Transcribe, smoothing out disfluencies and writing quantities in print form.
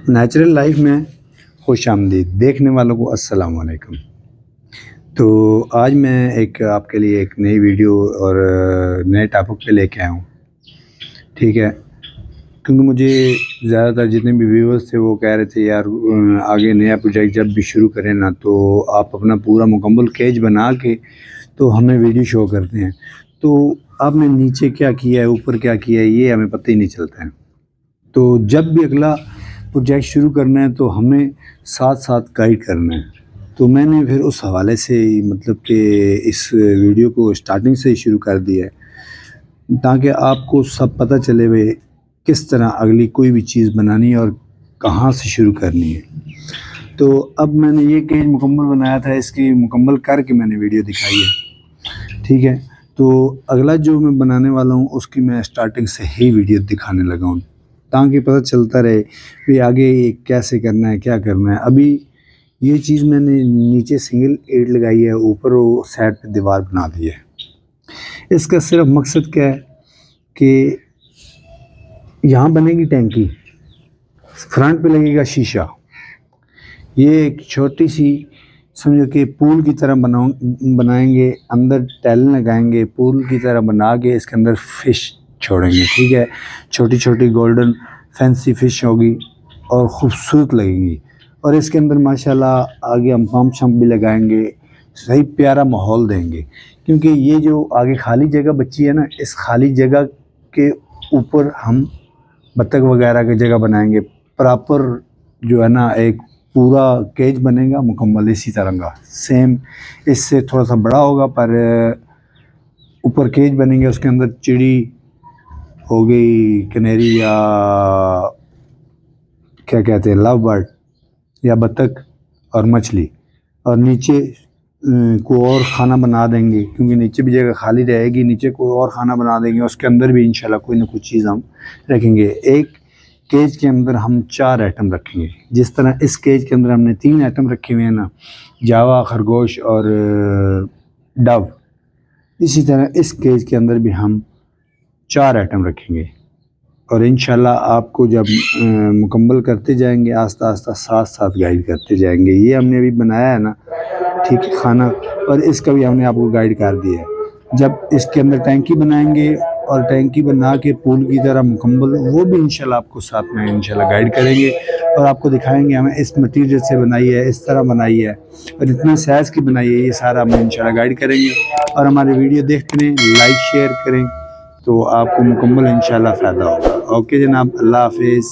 Natural life میں خوش آمدید دیکھنے والوں کو السلام علیکم۔ تو آج میں آپ کے لیے ایک نئی ویڈیو اور نئے ٹاپک پہ لے کے آیا ہوں، ٹھیک ہے؟ کیونکہ مجھے زیادہ تر جتنے بھی ویورز تھے وہ کہہ رہے تھے یار آگے نیا پروجیکٹ جب بھی شروع کریں نا تو آپ اپنا پورا مکمل کیج بنا کے تو ہمیں ویڈیو شو کرتے ہیں، تو آپ نے نیچے کیا کیا ہے اوپر کیا کیا ہے یہ ہمیں پتہ ہی نہیں چلتا ہے۔ تو جب بھی اگلا پروجیکٹ شروع کرنا ہے تو ہمیں ساتھ ساتھ گائیڈ کرنا ہے۔ تو میں نے پھر اس حوالے سے مطلب کہ اس ویڈیو کو سٹارٹنگ سے ہی شروع کر دیا ہے تاکہ آپ کو سب پتہ چلے ہوئے کس طرح اگلی کوئی بھی چیز بنانی ہے اور کہاں سے شروع کرنی ہے۔ تو اب میں نے یہ کیج مکمل بنایا تھا، اس کی مکمل کر کے میں نے ویڈیو دکھائی ہے، ٹھیک ہے؟ تو اگلا جو میں بنانے والا ہوں اس کی میں سٹارٹنگ سے ہی ویڈیو دکھانے لگا ہوں تاکہ پتہ چلتا رہے کہ آگے کیسے کرنا ہے کیا کرنا ہے۔ ابھی یہ چیز میں نے نیچے سنگل اینٹ لگائی ہے، اوپر وہ سائڈ پہ دیوار بنا دی ہے۔ اس کا صرف مقصد کیا ہے کہ یہاں بنے گی ٹینکی، فرنٹ پہ لگے گا شیشہ، یہ ایک چھوٹی سی سمجھو کہ پول کی طرح بنائیں گے، اندر ٹیل لگائیں گے، پول کی طرح بنا کے اس کے اندر فش چھوڑیں گے، ٹھیک ہے؟ چھوٹی چھوٹی گولڈن فینسی فش ہوگی اور خوبصورت لگیں گی، اور اس کے اندر ماشاءاللہ آگے ہم پمپ شمپ بھی لگائیں گے، صحیح پیارا ماحول دیں گے۔ کیونکہ یہ جو آگے خالی جگہ بچی ہے نا، اس خالی جگہ کے اوپر ہم بطخ وغیرہ کی جگہ بنائیں گے، پراپر جو ہے نا ایک پورا کیج بنے گا مکمل اسی طرح کا، سیم اس سے تھوڑا سا بڑا ہوگا پر اوپر کیج بنیں گے، اس کے اندر چڑی ہو گئی، کنیری یا کیا کہتے ہیں لو برڈ یا بطخ اور مچھلی، اور نیچے کوئی اور کھانا بنا دیں گے کیونکہ نیچے بھی جگہ خالی رہے گی، نیچے کوئی اور کھانا بنا دیں گے، اس کے اندر بھی انشاءاللہ کوئی نہ کوئی چیز ہم رکھیں گے۔ ایک کیج کے اندر ہم 4 آئٹم رکھیں گے، جس طرح اس کیج کے اندر ہم نے 3 آئٹم رکھے ہوئے ہیں نا، جاوا، خرگوش اور ڈو، اسی طرح اس کیج کے اندر بھی ہم 4 آئٹم رکھیں گے، اور انشاءاللہ آپ کو جب مکمل کرتے جائیں گے آہستہ آہستہ ساتھ ساتھ گائیڈ کرتے جائیں گے۔ یہ ہم نے ابھی بنایا ہے نا، ٹھیک ہے، کھانا، اور اس کا بھی ہم نے آپ کو گائیڈ کر دیا ہے۔ جب اس کے اندر ٹینکی بنائیں گے اور ٹینکی بنا کے پول کی طرح مکمل، وہ بھی انشاءاللہ آپ کو ساتھ میں انشاءاللہ گائیڈ کریں گے اور آپ کو دکھائیں گے ہمیں اس مٹیریل سے بنائی ہے، اس طرح بنائی ہے اور اتنا سائز کی بنائی ہے، یہ سارا ہم انشاءاللہ گائیڈ کریں گے۔ اور ہماری ویڈیو دیکھتے رہیں، لائک شیئر کریں تو آپ کو مکمل انشاءاللہ فائدہ ہوگا۔ اوکے جناب، اللہ حافظ۔